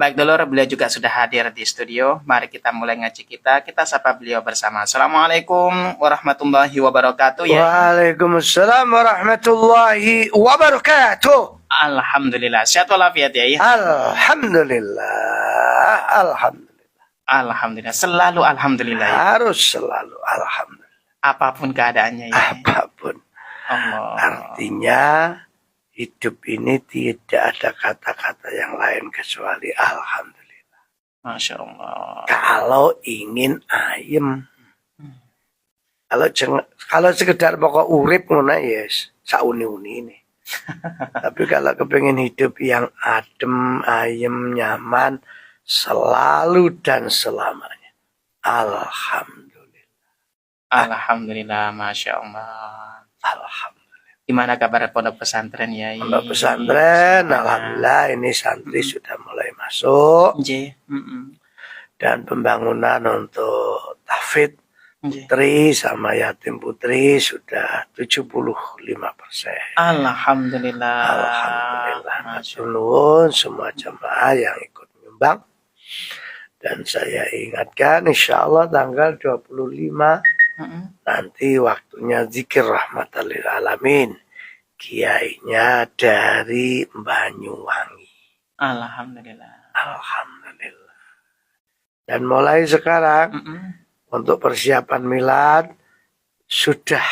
Baik dulur, beliau juga sudah hadir di studio. Mari kita mulai ngaji kita. Kita sapa beliau bersama. Assalamualaikum warahmatullahi wabarakatuh. Ya. Waalaikumsalam warahmatullahi wabarakatuh. Alhamdulillah. Sehat walafiat ya. Alhamdulillah. Alhamdulillah. Alhamdulillah. Selalu alhamdulillah. Ya. Harus selalu alhamdulillah. Apapun keadaannya ya. Apapun. Allah. Artinya hidup ini tidak ada kata-kata yang lain kecuali alhamdulillah. Masya Allah. Kalau ingin ayem, kalau sekedar pokok urip ngono ya sauni-uni ini. Tapi kalau kepengen hidup yang adem, ayem, nyaman selalu dan selamanya, alhamdulillah. Alhamdulillah, Masya Allah. Alhamdulillah. Gimana kabar pondok pesantren ya? Pondok pesantren, alhamdulillah ini santri sudah mulai masuk. Dan pembangunan untuk tahfidz putri sama yatim putri sudah 75%. Alhamdulillah. Alhamdulillah. Matur semua jemaah yang ikut menyumbang. Dan saya ingatkan insya Allah tanggal 25 nanti waktunya zikir rahmatan lil alamin. Kiainya dari Banyuwangi. Alhamdulillah. Alhamdulillah. Dan mulai sekarang untuk persiapan milad sudah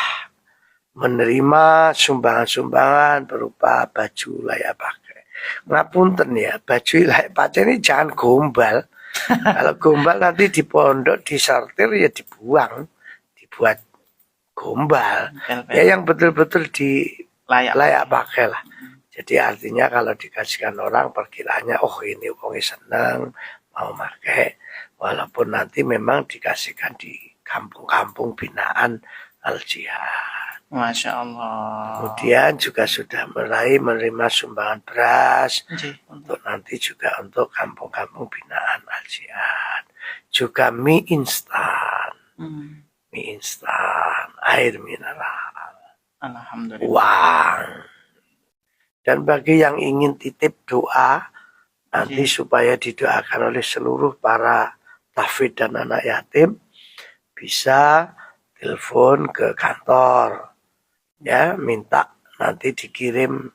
menerima sumbangan-sumbangan berupa baju layak pakai. Ngapunten ya, baju layak pakai ini jangan gombal. Kalau gombal nanti di pondok disortir ya dibuang, dibuat gombal. Ya yang betul-betul di layak pakai lah. Jadi artinya kalau dikasihkan orang perkiraannya oh ini wong seneng mau pakai, walaupun nanti memang dikasihkan di kampung-kampung binaan Al-Jihad. Masya Allah. Kemudian juga sudah mulai menerima sumbangan beras untuk nanti juga untuk kampung-kampung binaan Al-Jihad. Juga mie instan, air mineral, alhamdulillah, uang. Dan bagi yang ingin titip doa nanti supaya didoakan oleh seluruh para tahfidz dan anak yatim, bisa telepon ke kantor. Ya, minta nanti dikirim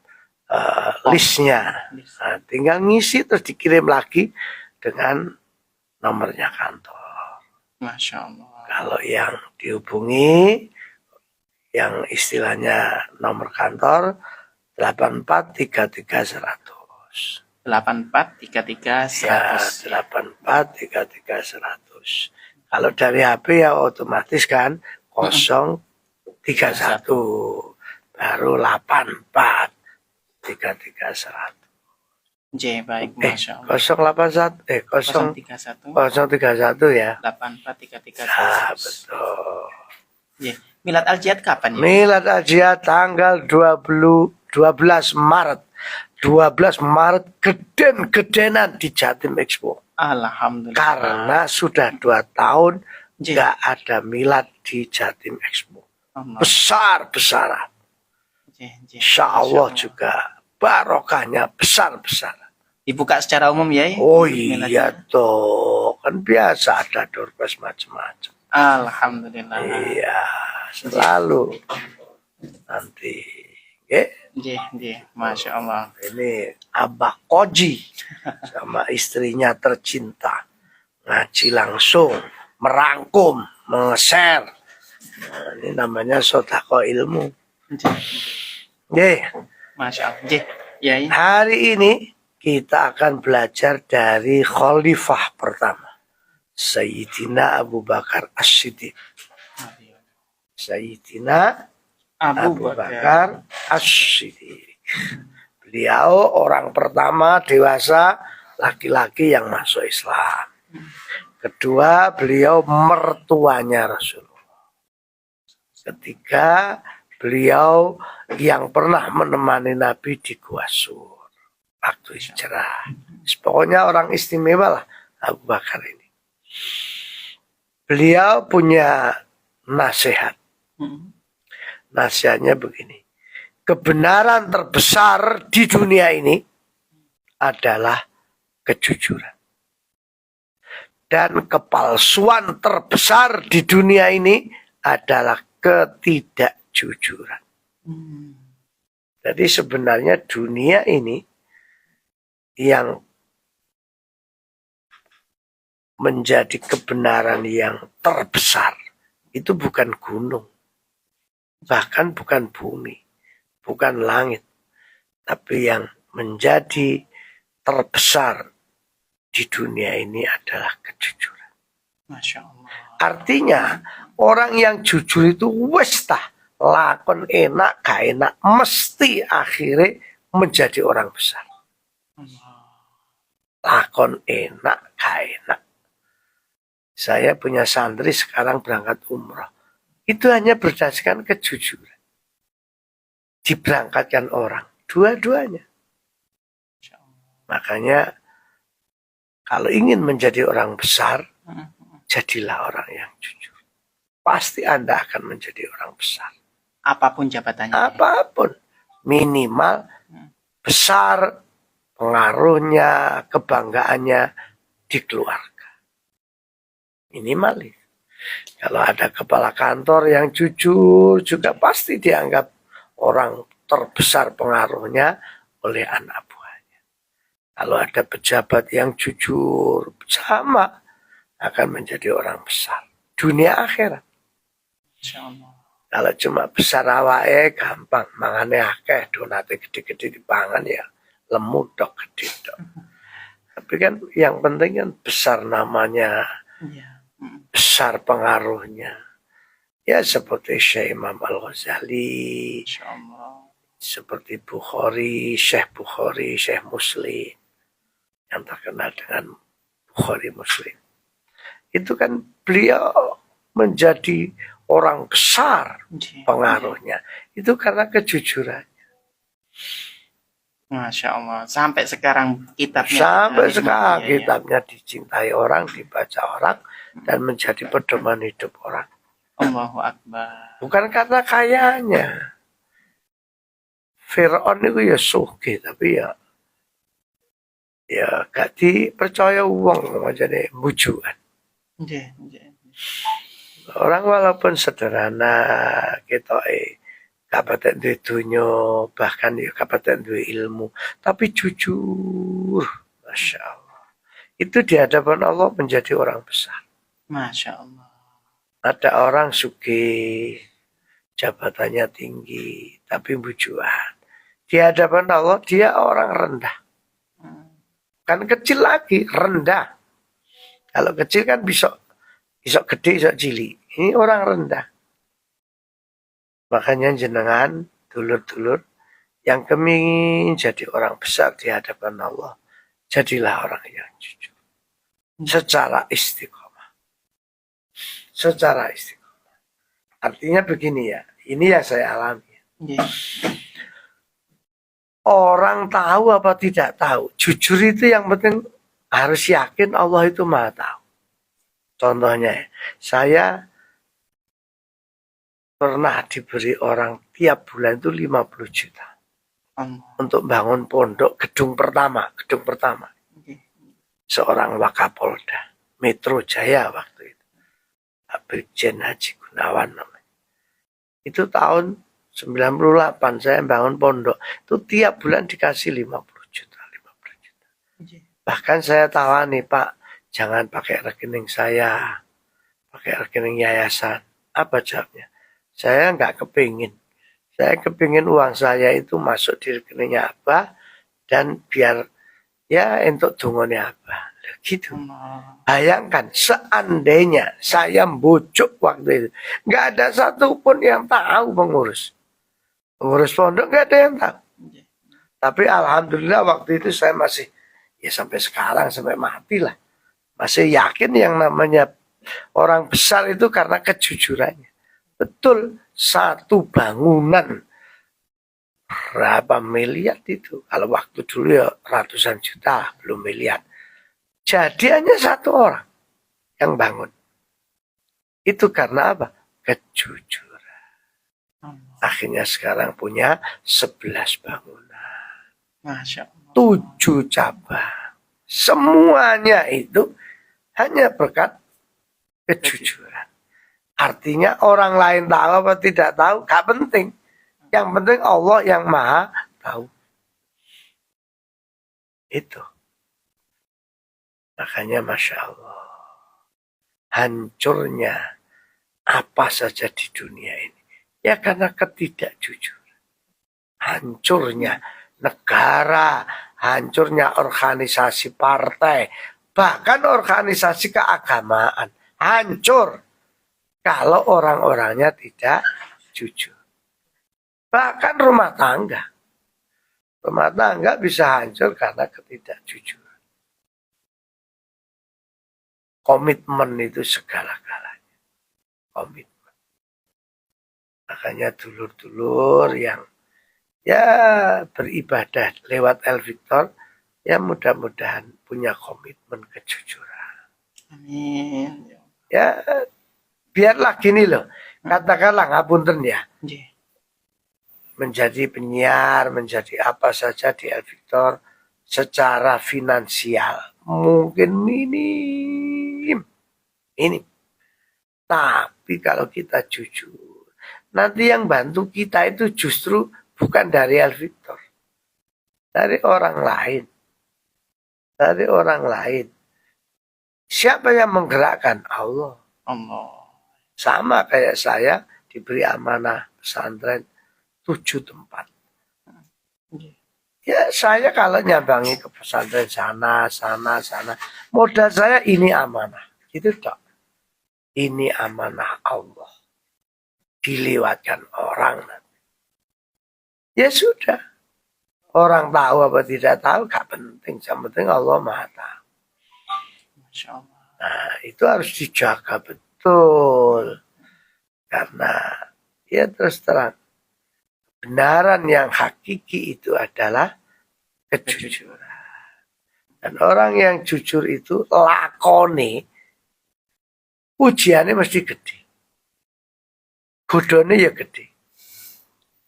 listnya. Nah, tinggal ngisi terus dikirim lagi dengan nomornya kantor. Masya Allah. Kalau yang dihubungi, yang istilahnya nomor kantor 8433 100. 8433 100. Ya, 8433 100. Kalau dari HP ya otomatis kan 031 baru 84 33 100. Baik, Masya Allah. 031 ya. 8433 Ah, betul. Milad Al-Jihad kapan ya? Milad Al-Jihad tanggal 12 Maret. 12 Maret geden-gedenan di Jatim Expo. Alhamdulillah. Karena sudah 2 tahun nggak ada milad di Jatim Expo. Besar-besaran. Insya Allah juga barokahnya besar-besaran. Dibuka secara umum ya? Oh iya toh, kan biasa ada doorkos macam-macam. Alhamdulillah. Iya, selalu nanti. Masya Allah. Ini Abah Koji sama istrinya tercinta ngaji langsung, merangkum, mengeser. Nah, ini namanya sodako ilmu. Masya Allah. Hari ini kita akan belajar dari khalifah pertama, Sayyidina Abu Bakar As-Siddiq. Sayyidina Abu Bakar As-Siddiq. Beliau orang pertama dewasa laki-laki yang masuk Islam. Kedua, beliau mertuanya Rasulullah. Ketiga, beliau yang pernah menemani Nabi di Gua Sur waktu hijrah. Pokoknya orang istimewa lah Abu Bakar ini. Beliau punya nasihat. Nasihatnya begini. Kebenaran terbesar di dunia ini adalah kejujuran. Dan kepalsuan terbesar di dunia ini adalah ketidakjujuran. Jadi sebenarnya dunia ini yang menjadi kebenaran yang terbesar itu bukan gunung, bahkan bukan bumi, bukan langit, tapi yang menjadi terbesar di dunia ini adalah kejujuran. Masya Allah. Artinya orang yang jujur itu wis tah lakon enak gak enak mesti akhirnya menjadi orang besar. Lakon enak gak enak. Saya punya santri sekarang berangkat umroh. Itu hanya berdasarkan kejujuran. Diberangkatkan orang. Dua-duanya. Makanya kalau ingin menjadi orang besar, jadilah orang yang jujur. Pasti Anda akan menjadi orang besar. Apapun jabatannya. Apapun. Minimal besar pengaruhnya, kebanggaannya di keluarga. Minimal itu. Kalau ada kepala kantor yang jujur, juga pasti dianggap orang terbesar pengaruhnya oleh anak buahnya. Kalau ada pejabat yang jujur, sama akan menjadi orang besar. Dunia akhirat. Kalau cuma besar awake gampang, mangane akeh, donate gede-gede dipangan ya lemu tok gede tok. Tapi kan yang penting kan besar namanya, besar pengaruhnya. Ya seperti Syekh Imam Al-Ghazali, seperti Bukhari, Syekh Muslim, yang terkenal dengan Bukhari Muslim. Itu kan beliau menjadi orang besar pengaruhnya. Itu karena kejujurannya. Masya Allah. Sampai sekarang kitabnya. Sampai sekarang kitabnya dicintai orang, dibaca orang, dan menjadi pedoman hidup orang. Allahu Akbar. Bukan karena kayanya. Fir'aun itu ya sugih, tapi ya gak dipercaya uang jadi bujukan. Orang walaupun sederhana kita kapaten duwe donya, bahkan ya kapaten duwe ilmu, tapi jujur, Masya Allah. Itu di hadapan Allah menjadi orang besar. Masya Allah. Ada orang sugih, jabatannya tinggi, tapi bujuan. Di hadapan Allah dia orang rendah. Kan kecil lagi, rendah. Kalau kecil kan bisa gede, bisa cilik. Ini orang rendah. Makanya jenengan, dulur-dulur, yang kepingin jadi orang besar di hadapan Allah, jadilah orang yang jujur. Secara istiqomah. Secara istiqomah. Artinya begini ya, ini yang saya alami. Orang tahu apa tidak tahu, jujur itu yang penting harus yakin Allah itu Maha tahu. Contohnya, saya pernah diberi orang tiap bulan itu 50 juta. Untuk bangun pondok gedung pertama. Seorang Wakapolda, Metro Jaya waktu itu. Brigjen Haji Gunawan namanya. Itu tahun 98 saya bangun pondok. Itu tiap bulan dikasih 50 juta. Bahkan saya tawani, Pak, jangan pakai rekening saya, pakai rekening yayasan. Apa jawabnya? Saya nggak kepingin. Saya kepingin uang saya itu masuk di rekeningnya Abah, dan biar ya untuk dungonya Abah. Gitu. Bayangkan seandainya saya bujuk waktu itu, nggak ada satupun yang tahu pengurus pondok, nggak ada yang tahu. Tapi alhamdulillah waktu itu saya masih, ya sampai sekarang sampai mati lah, masih yakin yang namanya orang besar itu karena kejujurannya. Betul, satu bangunan berapa miliar itu? Kalau waktu dulu ya ratusan juta, belum miliar. Jadi hanya satu orang yang bangun. Itu karena apa? Kejujuran. Akhirnya sekarang punya 11 bangunan. Masya Allah. 7 cabang. Semuanya itu hanya berkat kejujuran. Artinya orang lain tahu apa tidak tahu, gak penting. Yang penting Allah yang maha tahu. Itu. Makanya Masya Allah. Hancurnya apa saja di dunia ini. Ya karena ketidakjujuran. Hancurnya negara, hancurnya organisasi partai, bahkan organisasi keagamaan. Hancur kalau orang-orangnya tidak jujur. Bahkan rumah tangga. Rumah tangga bisa hancur karena ketidakjujuran. Komitmen itu segala-galanya. Komitmen. Makanya dulur-dulur yang ya beribadah lewat El Victor, ya mudah-mudahan punya komitmen kejujuran. Amin. Ya biarlah gini loh. Katakanlah ngapunten ya. Menjadi penyiar, menjadi apa saja di El Victor secara finansial mungkin minim. Tapi kalau kita jujur, nanti yang bantu kita itu justru bukan dari El Victor, dari orang lain. Dari orang lain. Siapa yang menggerakkan? Allah. Sama kayak saya diberi amanah pesantren 7 tempat. Ya saya kalau nyambangi ke pesantren sana. Modal saya ini amanah. Gitu dok. Ini amanah Allah. Dilewatkan orang. Ya sudah. Orang tahu apa tidak tahu gak penting. Yang penting Allah maha tahu. Masya Allah. Nah itu harus dijaga betul. Karena ya terus terang. Kebenaran yang hakiki itu adalah kejujuran. Dan orang yang jujur itu lakoni ujiannya mesti gede. Godone ya gede.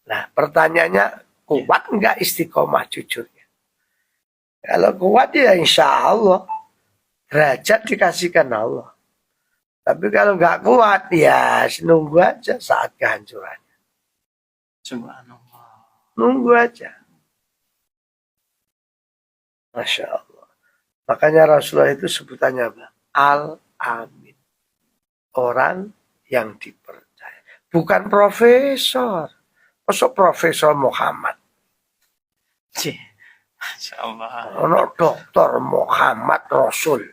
Nah pertanyaannya kuat enggak istiqomah jujurnya? Kalau kuat ya insya Allah derajat dikasihkan Allah. Tapi kalau enggak kuat ya nunggu aja saat kehancuran. Subhanallah. Nunggu aja. Masya Allah. Makanya Rasulullah itu sebutannya apa? Al-Amin. Orang yang dipercaya. Bukan profesor. Masuk Profesor Muhammad. Masya Allah. Ono Doktor Muhammad Rasul.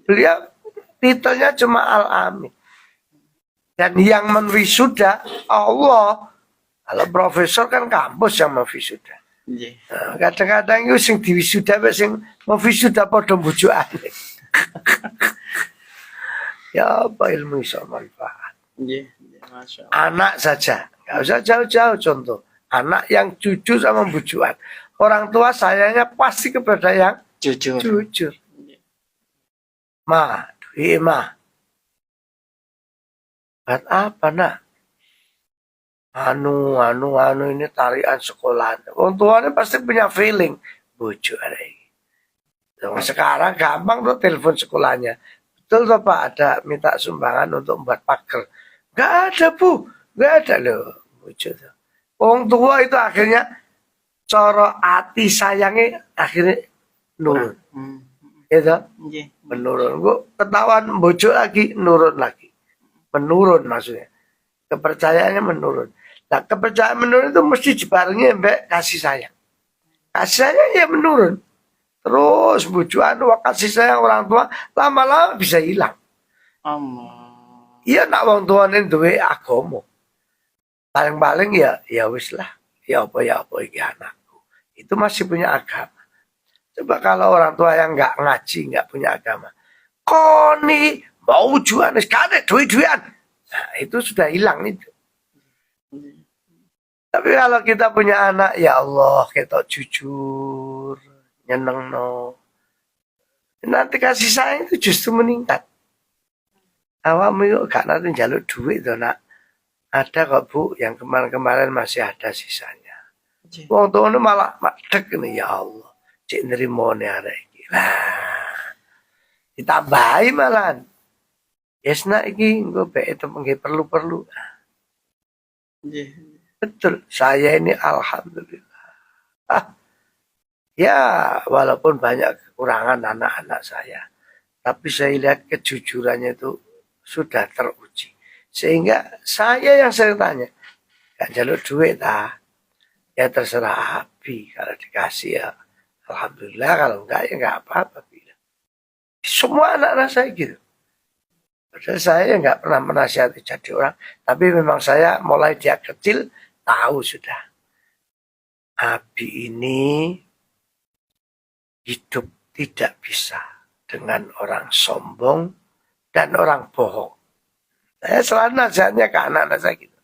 Beliau titelnya cuma Al-Amin. Dan yang menwisuda Allah. Kalau profesor kan kampus yang menwisuda. Nah, kadang-kadang itu sing diwisuda sing menwisuda padha mbujukane. Ya apa ilmu iso manfaat. Anak saja, nggak usah jauh-jauh contoh. Anak yang jujur sama bujuan. Orang tua sayangnya pasti kepada yang jujur. Ma, duit ma. Buat apa nak? Anu ini tarian sekolah. Orang tuanya pasti punya feeling. Bojo ada ini. Sekarang gampang tuh telepon sekolahnya. Betul tuh Pak ada minta sumbangan untuk membuat pagar. Gak ada Bu. Gak ada loh. Bojo tuh. Orang tua itu akhirnya coro hati sayangnya akhirnya nurun. Gitu? Menurun. Gue ketahuan bojo lagi, nurun lagi. Menurun maksudnya. Kepercayaannya menurun. Nah kepercayaan menurun itu mesti dibarengi mbak kasih sayang. Kasih sayang ya menurun. Terus bujuan kasih sayang orang tua lama-lama bisa hilang. Iya nak wong tua ini duwe agama. Paling-paling ya wis lah. Ya apa iki anakku. Itu masih punya agama. Coba kalau orang tua yang nggak ngaji, nggak punya agama. Koni mau jualan sekali duit-duitan. Nah, itu sudah hilang itu. Tapi kalau kita punya anak, ya Allah, kita jujur, nyeneng no. Nanti kasih sayang itu justru meningkat. Awakmu yuk gak nanti jaluk duit tuh nak. Ada kok Bu, yang kemarin-kemarin masih ada sisanya. Wong tuane malah madeg nih ya Allah. cek nerimone arek iki. Lah, ditambahi malahan. Yesna iki engko bae temengge perlu-perlu. Betul, saya ini alhamdulillah. Ya, walaupun banyak kekurangan anak-anak saya, tapi saya lihat kejujurannya itu sudah teruji. Sehingga saya yang sering tanya, gak jalur duit ya terserah Abi, kalau dikasih ya alhamdulillah, kalau enggak ya enggak apa-apa. Semua anak-anak saya gitu. Padahal saya nggak pernah menasihati jadi orang, tapi memang saya mulai dia kecil tahu sudah. Abi ini hidup tidak bisa dengan orang sombong dan orang bohong. Saya selalu nasihatnya ke anak-anak saya gitu.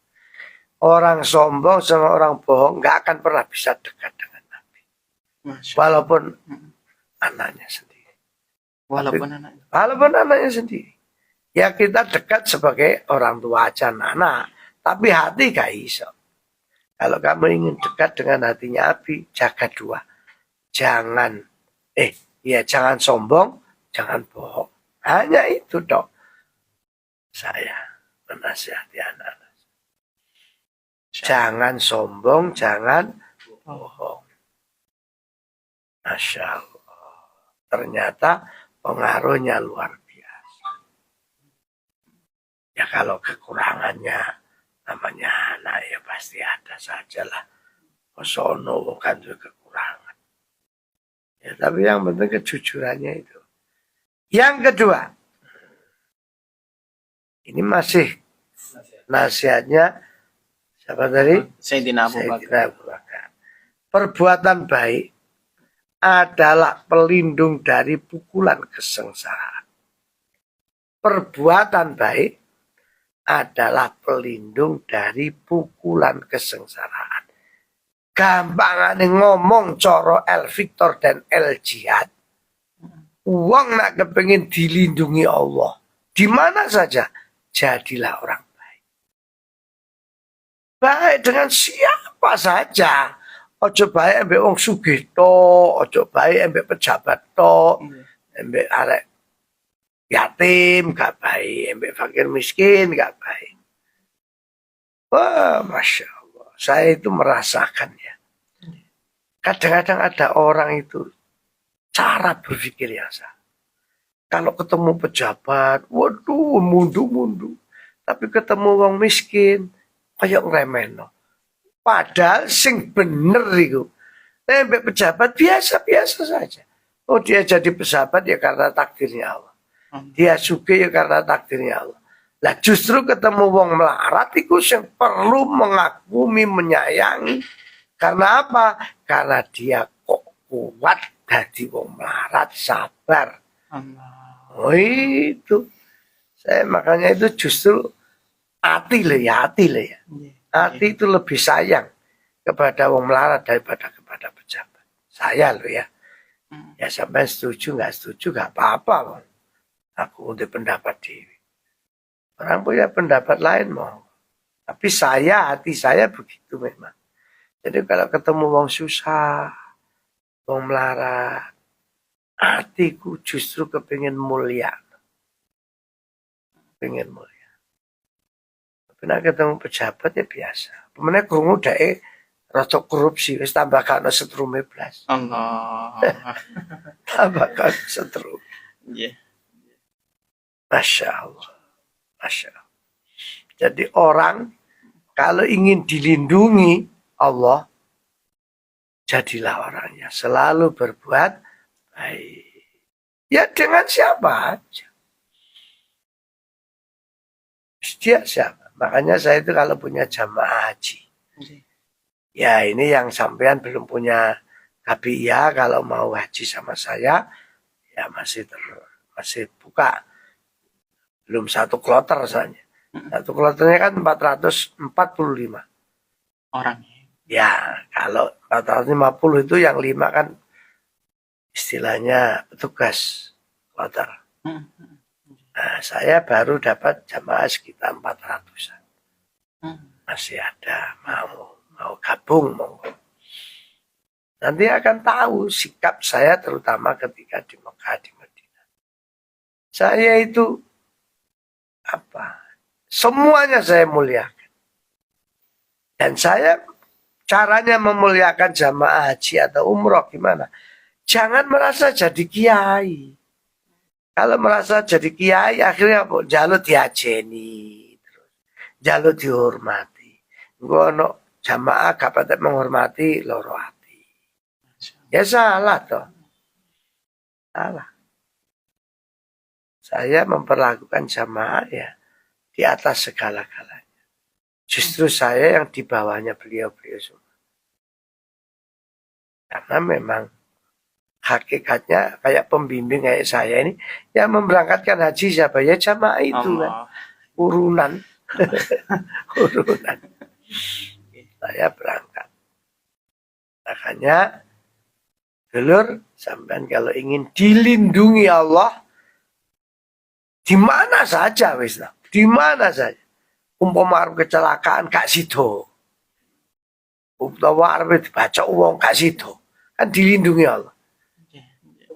Orang sombong sama orang bohong nggak akan pernah bisa dekat dengan Nabi. Walaupun anaknya sendiri. Walaupun anaknya sendiri. Ya kita dekat sebagai orang tua aja anak. Tapi hati gak iso. Kalau kamu ingin dekat dengan hatinya Abi, jaga dua. Jangan sombong, jangan bohong. Hanya itu dong. Saya menasihati anak-anak. Jangan sombong, jangan bohong. Masya Allah. Ternyata pengaruhnya luar biasa. Ya kalau kekurangannya namanya anak ya pasti ada sajalah. Osono kan juga kekurangan. Ya tapi yang penting kejujurannya itu. Yang kedua, ini masih nasihatnya siapa tadi? Sayyidina Abu Bakar. Perbuatan baik adalah pelindung dari pukulan kesengsaraan. Perbuatan baik adalah pelindung dari pukulan kesengsaraan. Gampangane ngomong coro El Victor dan El Jihad. Uang nak kepengin dilindungi Allah. Di mana saja, jadilah orang baik. Baik dengan siapa saja. Ojo baik ambek wong sugih to, ojo baik ambek pejabat to, ambek arek yatim gak baik, ambek fakir miskin gak baik. Wah, Masya Allah. Saya itu merasakannya. Kadang-kadang ada orang itu cara berpikir yang salah. Kalau ketemu pejabat, waduh, mundu-mundu. Tapi ketemu wong miskin, kayak ngremeno. Padahal sing bener itu. Ambek pejabat biasa-biasa saja. Oh dia jadi pejabat ya karena takdirnya Allah. Dia suka ya karena takdirnya Allah. Lah justru ketemu wong melarat itu yang perlu mengagumi, menyayangi. Karena apa? Karena dia kok kuat dari wong melarat, sabar. Oh itu. Saya makanya itu justru hati ya. Hati itu lebih sayang kepada wong melarat daripada kepada pejabat. Saya loh ya. Ya sampai setuju nggak setuju nggak apa-apa. Aku untuk pendapat diri. Orang punya pendapat lain mau. Tapi hati saya begitu memang. Jadi kalau ketemu wong susah, wong melarat, hatiku justru kepingin mulia. Pengen mulia. Pernah ketemu pejabat ya biasa. Pemenang krungu dae rada korupsi wis tambah kana setrume blas. Allah. Tambah kana setrum. Yeah. Masya Allah. Masya Allah. Jadi orang kalau ingin dilindungi Allah, jadilah orangnya selalu berbuat baik. Ya dengan siapa aja. Dia siapa? Makanya saya itu kalau punya jamaah haji. Ya ini yang sampean belum punya KPIA kalau mau haji sama saya, ya masih buka. Belum satu kloter saja. Satu kloternya kan 445 orang. Ya, kalau 450 itu yang 5 kan istilahnya petugas kloter. Nah, saya baru dapat jamaah sekitar 400-an. Masih ada mau gabung monggo. Nanti akan tahu sikap saya terutama ketika di Mekah, di Madinah. Saya itu semuanya saya muliakan. Dan saya caranya memuliakan jamaah haji atau umroh gimana? Jangan merasa jadi kiai. Kalau merasa jadi kiai akhirnya jalur diajeni, jalur dihormati. Ngono jamaah kapan menghormati loro hati. Ya salah toh. Salah. Saya memperlakukan jamaah ya di atas segala-galanya. Justru saya yang di bawahnya beliau-beliau semua. Karena memang hakikatnya kayak pembimbing kayak saya ini yang memberangkatkan haji siapa ya jamaah itu kan urunan urunan saya berangkat. Makanya dulur sampean kalau ingin dilindungi Allah di mana saja wis di mana saja umpama arep kecelakaan gak sido utawa arep dibaca uang gak sido kan dilindungi Allah.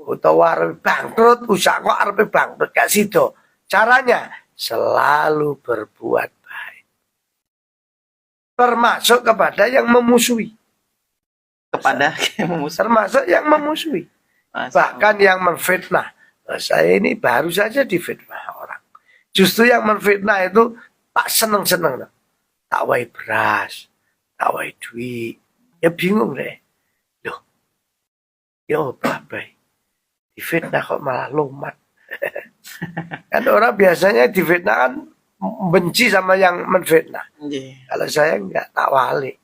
Utawa arep bangkrut, usaha kok arep bangkrut gak sido. Caranya selalu berbuat baik. Termasuk kepada yang memusuhi. Termasuk yang memusuhi. Bahkan yang menfitnah. Nah, saya ini baru saja difitnah orang. Justru yang menfitnah itu tak seneng-seneng. Tak wai beras, tak wai duit. Ya bingung deh. Loh, ya baik. Difitnah kok malah lumat. Kan orang biasanya difitnah kan benci sama yang menfitnah. Kalau saya enggak, tak wali.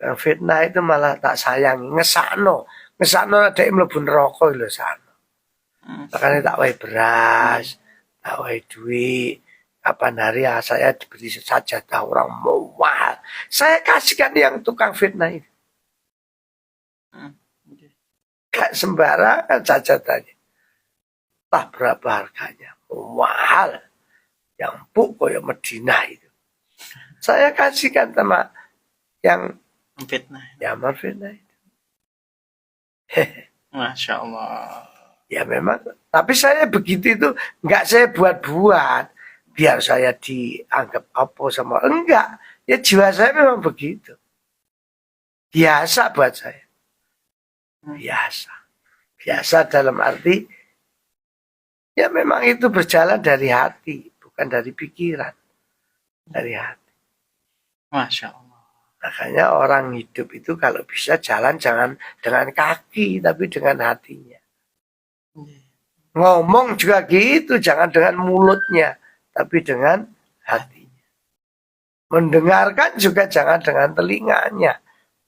Yang fitnah itu malah tak sayang, ngesakno ada yang mlebu neraka lho sakno. Makanya tak wae beras, tak wae duit. Kapan hari saya diberi sajadah orang mahal. Saya kasihkan yang tukang fitnah itu. Gak sembarangan sajadahnya. Tak berapa harganya. Mahal. Yang empuk kayak Medina itu. Saya kasihkan sama yang fitnah. Ya fitnah itu. Masya Allah. Ya memang. Tapi saya begitu itu nggak saya buat-buat. Biar saya dianggap apa sama. Enggak. Ya jiwa saya memang begitu. Biasa buat saya. Biasa dalam arti ya memang itu berjalan dari hati, bukan dari pikiran, dari hati. Masya Allah. Makanya orang hidup itu kalau bisa jalan jangan dengan kaki tapi dengan hatinya. Ngomong juga gitu, jangan dengan mulutnya tapi dengan hatinya. Mendengarkan juga jangan dengan telinganya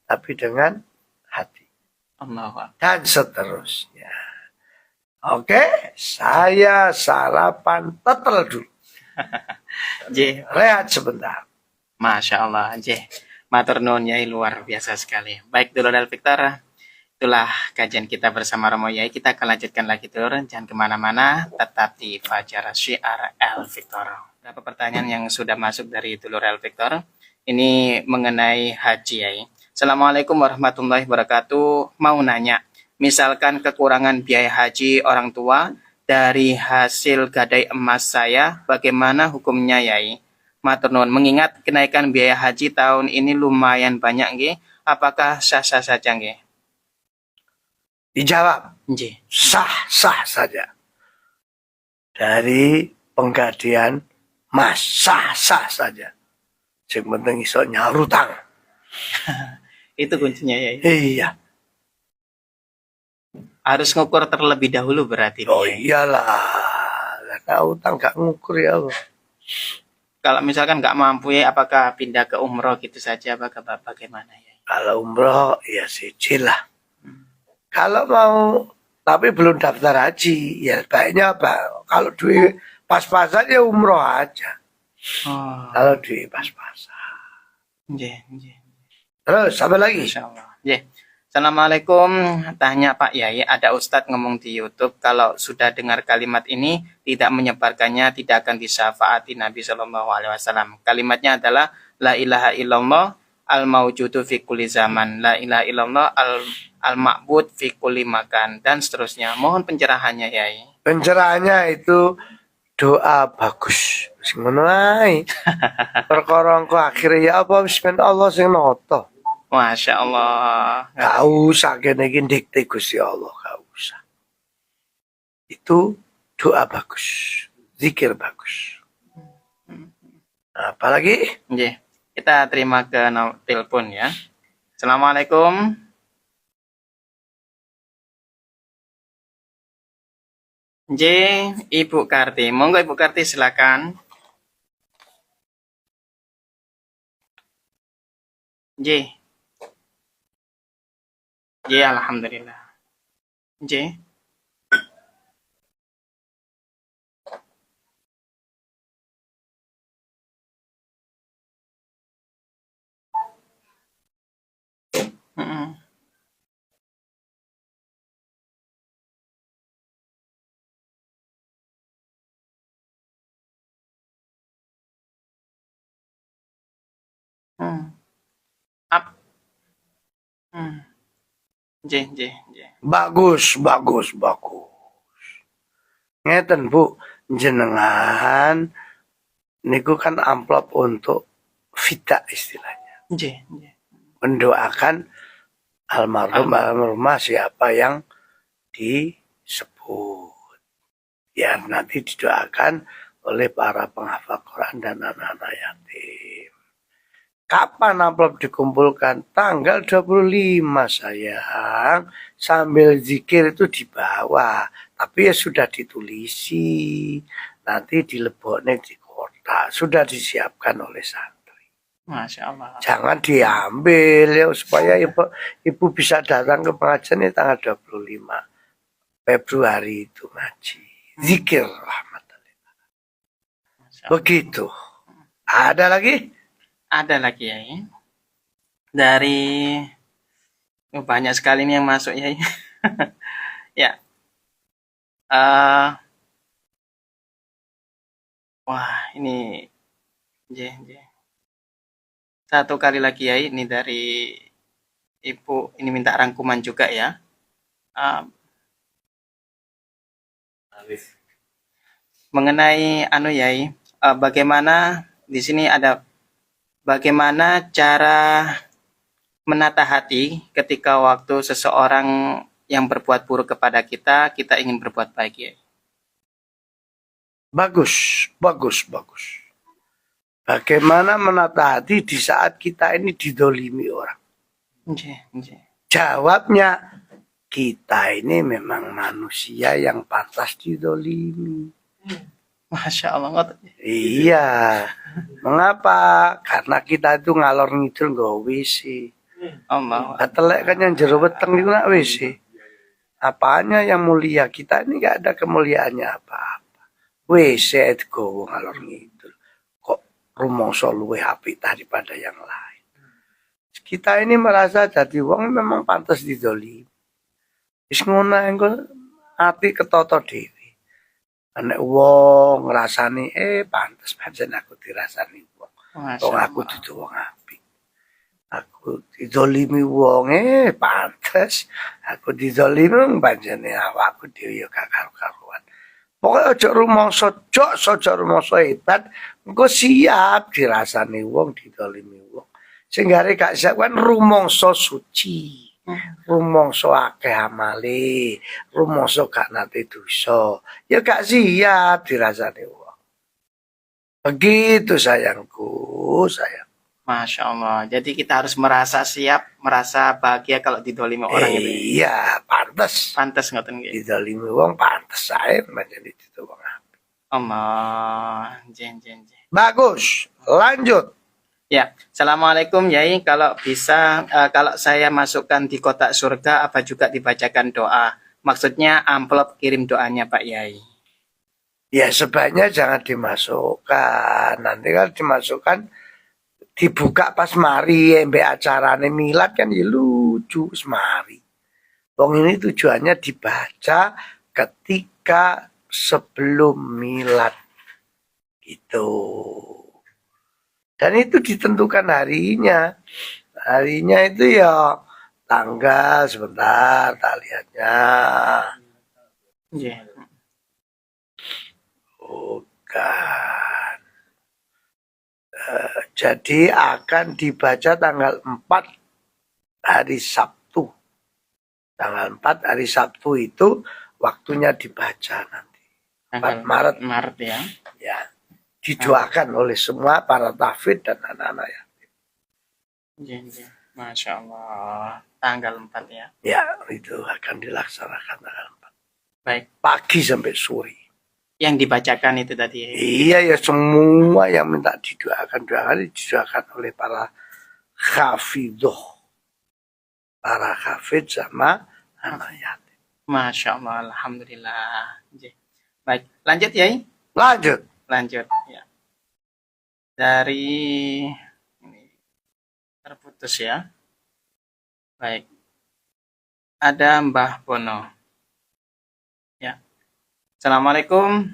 tapi dengan hati. Dan seterusnya. Oke, saya sarapan tetel dulu. Rehat sebentar. Masya Allah, matur nuwun Yai, luar biasa sekali. Baik dulur El Victor, itulah kajian kita bersama Romo Yai. Kita akan lanjutkan lagi dulur, jangan kemana-mana, tetap di Fajar Syiar El Victor. Beberapa pertanyaan yang sudah masuk dari dulur El Victor, ini mengenai haji Yai. Assalamualaikum warahmatullahi wabarakatuh. Mau nanya, misalkan kekurangan biaya haji orang tua dari hasil gadai emas saya, bagaimana hukumnya Yai? Matur nuwun, mengingat kenaikan biaya haji tahun ini lumayan banyak nggih, apakah sah-sah saja nggih? Dijawab. Nggih. Sah-sah saja. Dari penggadaian emas sah-sah saja. Sing penting iso nyarutang. Itu kuncinya ya. Iya. Harus ngukur terlebih dahulu berarti. Oh iyalah. Karena utang gak ngukur ya Allah. Kalau misalkan gak mampu ya, apakah pindah ke umroh gitu saja, apakah bagaimana ya? Kalau umroh ya siji lah. Kalau mau tapi belum daftar haji, ya baiknya apa? Kalau duit pas-pasan ya umroh aja. Oh. Kalau duit pas-pasan. Nggih. Terus apa lagi? Insyaallah. Nggih. Assalamualaikum, tanya Pak Yai, ada Ustadz ngomong di YouTube kalau sudah dengar kalimat ini tidak menyebarkannya tidak akan disyafaati Nabi Shallallahu Alaihi Wasallam. Kalimatnya adalah La ilaha illallah al-maujudu fi kulli zaman, la ilaha illallah, al-ma'bud fi kulli makan, dan seterusnya. Mohon pencerahannya, Yai. Pencerahannya itu doa bagus. Sing ngono ae. Perkara engko akhire ya apa wis ben Allah sing noto. Masya Allah. Gak usah kene iki dikte Gusti Allah, gak usah. Itu doa bagus, zikir bagus. Apalagi? Nggih. Kita terima ke telepon ya. Assalamualaikum. Ibu Karti. Monggo Ibu Karti silakan. Alhamdulillah. Mm-mm. Up. Bagus. Ngeten Bu, jenengan niku kan amplop untuk fida istilahnya. Mendoakan almarhumah siapa yang disebut. Ya nanti didoakan oleh para penghafal Quran dan anak-anak yatim. Kapan amplop dikumpulkan? Tanggal 25 sayang. Sambil zikir itu di bawah. Tapi ya sudah ditulisi. Nanti dileboknya di kotak. Sudah disiapkan oleh santri. Masya Allah. Jangan diambil ya supaya ibu bisa datang ke pengajian ini tanggal 25 Februari itu ngaji. Zikir rahmatullah. Begitu. Ada lagi? Ada lagi ya. Dari banyak sekali nih yang masuk ya. Ya. Wah, ini satu kali lagi ya, ini dari Ibu, ini minta rangkuman juga ya. Mengenai Yai, bagaimana di sini ada bagaimana cara menata hati ketika waktu seseorang yang berbuat buruk kepada kita, kita ingin berbuat baik ya. Bagus. Bagaimana menata hati di saat kita ini didolimi orang? Jawabnya, kita ini memang manusia yang pantas didolimi. Masya Allah. Iya. Mengapa? Karena kita itu ngalor ngidul nggak WC. Allah. Katelek kan yang jero weteng itu nak WC. Apanya yang mulia? Kita ini nggak ada kemuliaannya apa-apa. WC itu gowo ngalor ngidul. Kok rumangsa luwih apik daripada yang lain. Kita ini merasa jadi wong memang pantas didolimi. Wis ngono engko ati ketata dhewe. Nek wong ngrasani pantes pancen aku dirasani wong. Wong aku dudu wong apik. Aku didolimi wong pantes. Aku didolimi pancen awakku dhewe ya gak karo-karuan. Pokoke aja rumangsa hebat, engko siap dirasani wong, didolimi wong. Sing gare gak siap kan rumangsa suci. Rumangsa akeh amale, rumangsa gak nate dosa, ya gak siap dirasani wong. Begitu sayangku, sayang. Masya Allah. Jadi kita harus merasa siap, merasa bahagia kalau didolimi orang itu. Iya, pantes. Pantes ngoten nggih. Didolimi wong pantes sae menjadi itu wong apik. Allah, Bagus. Lanjut. Ya, Assalamualaikum Yai. Kalau bisa, kalau saya masukkan di kotak surga, apa juga dibacakan doa? Maksudnya amplop kirim doanya Pak Yai. Ya sebaiknya jangan dimasukkan. Nanti kalau dimasukkan, dibuka pas mari mbak acarane milad kan ya lucu semari. Wong ini tujuannya dibaca ketika sebelum milad. Gitu. Dan itu ditentukan harinya. Harinya itu ya tanggal sebentar tak lihatnya. Nggih. Bukan. Jadi akan dibaca tanggal 4 hari Sabtu. Tanggal 4 hari Sabtu itu waktunya dibaca nanti. Tanggal 4 Maret. Maret ya. Ya. Didoakan oleh semua para tahfidz dan anak-anak ya. Nggih, nggih. Masya Allah. Tanggal 4 ya. Ya, itu akan dilaksanakan tanggal 4. Baik. Pagi sampai sore. Yang dibacakan itu tadi ya. Iya ya, semua yang minta didoakan oleh para hafidhoh. Para hafidz sama anak yatim. Masya Allah. Alhamdulillah. Nggih. Baik. Lanjut ya. Lanjut ya. Dari ini terputus ya. Baik. Ada Mbah Bono. Ya. Assalamualaikum.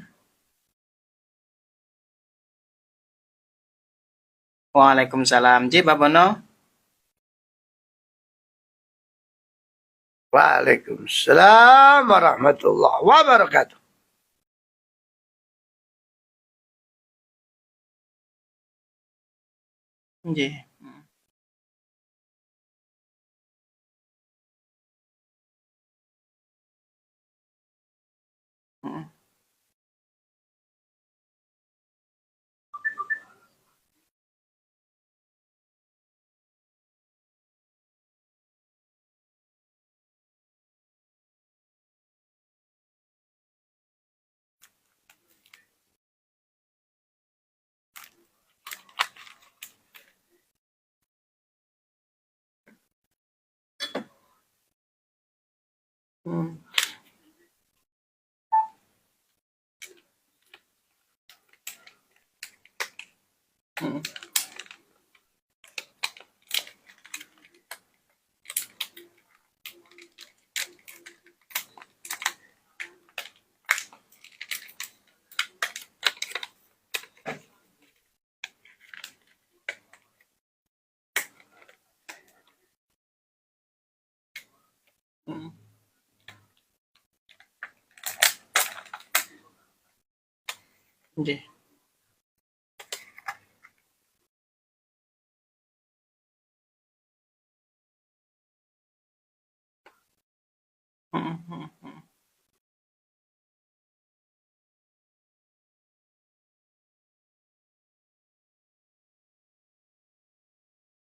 Waalaikumsalam. Ji, Mbah Bono. Waalaikumsalam warahmatullahi wabarakatuh. Nggih. Heeh. Hmm. Hmm. Hmm. Nggih. Heeh, heeh, heeh.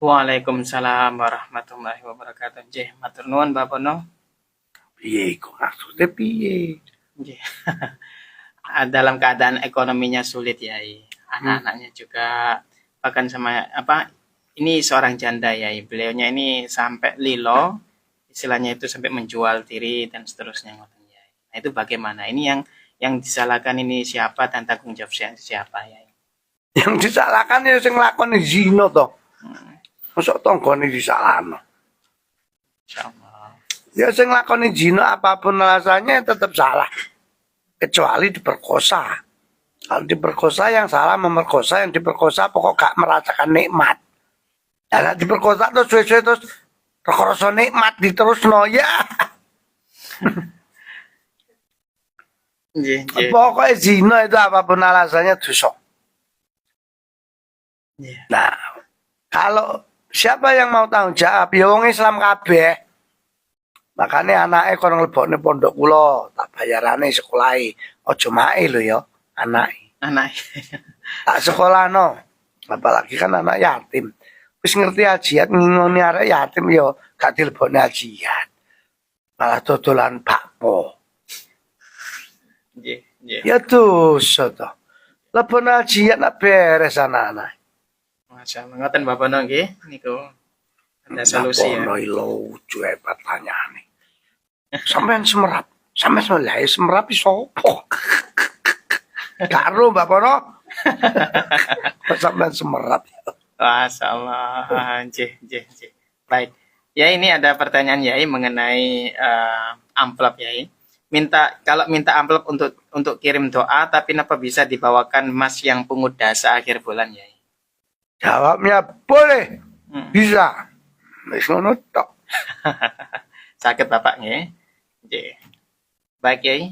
Waalaikumsalam warahmatullahi wabarakatuh. Nggih, matur nuwun Mbah Bono. Piye kok maksudnya piye? Nggih. Dalam keadaan ekonominya sulit ya, anak-anaknya juga bahkan sama apa ini seorang janda ya, beliaunya ini sampai lilo, istilahnya itu sampai menjual diri dan seterusnya ngoten ya. Nah itu bagaimana? Ini yang disalahkan ini siapa dan tanggung jawab siapa ya? Yang disalahkan ya sing nglakoni zina to. Mosok tanggane disalahno. Insyaallah. Ya sing nglakoni zina apapun alasannya tetap salah. Kecuali diperkosa. Kalau diperkosa yang salah memerkosa, yang diperkosa pokok gak merasakan nikmat. Kalau diperkosa terus suwe-suwe terus rasa nikmat diterusno ya. Nggih, nggih. Pokoknya zina itu apapun alasannya dosa. Nggih. Nah, kalau siapa yang mau tanggung jawab? Ya wong Islam kabeh. Makanya anaknya kon nglebokne pondok kula, tak bayarane sekolahi. Aja mae lho ya, anake. Anak. Tak sekolahno. Apalagi kan anak yatim. Wis ngerti ajiat ngingoni arek yatim ya gak dilebokne ajiat. Malah dodolan bakpo. Nggih, nggih. Ya dosa to. Lebokne ajiat nak beres anak-anak. Masyaallah. Ngoten Mbah Bono nggih niku. Ada solusi ya. Ono lucu pertanyaane. Sampeyan semerap. Sampeyan lha semerap iso opo? Karo Mbak Pono. Sampeyan semerap. Masyaallah. Nggih, nggih, nggih. Baik. Ya ini ada pertanyaan Yai mengenai amplop Yai. Kalau minta amplop untuk kirim doa tapi kenapa bisa dibawakan emas yang pungut dasa akhir bulan Yai? Jawabnya boleh, Hmm. bisa. Wis ngono tok. Sakit Bapak nggih. Nggih. Baik Yai.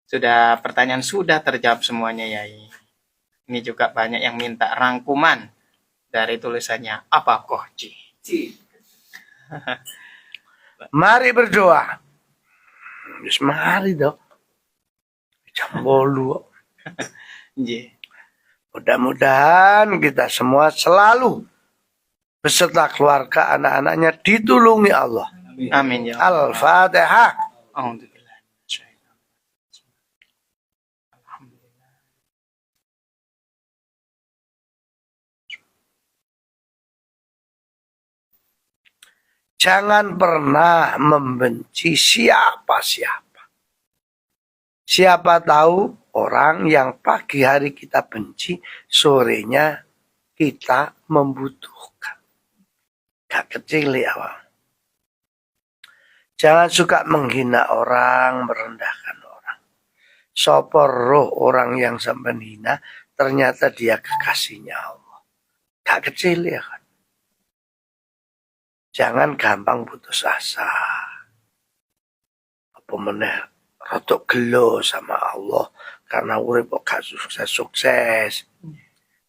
Sudah pertanyaan sudah terjawab semuanya Yai. Ini juga banyak yang minta rangkuman dari tulisannya apa Kohci. Mari berdoa. Wis mari dong. Jam 8. Nggih. Mudah-mudahan kita semua selalu beserta keluarga anak-anaknya ditulungi Allah. Amin ya Allah. Al-Fatihah. Alhamdulillah. Jangan pernah membenci siapa-siapa. Siapa tahu orang yang pagi hari kita benci, sorenya kita membutuhkan. Gak kecil ya, Bang. Jangan suka menghina orang, merendahkan orang. Sopor roh orang yang sampai hina, ternyata dia kekasihnya Allah. Gak kecil ya kan. Jangan gampang putus asa. Apa meneh rotok gelo sama Allah karena urip kok gak sukses.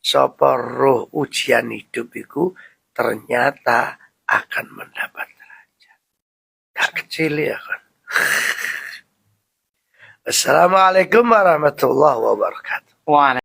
Sapa roh ujian hidup itu ternyata akan mendapat derajat. Gak kecil ya kan. Assalamualaikum warahmatullahi wabarakatuh. Waalaikumsalam.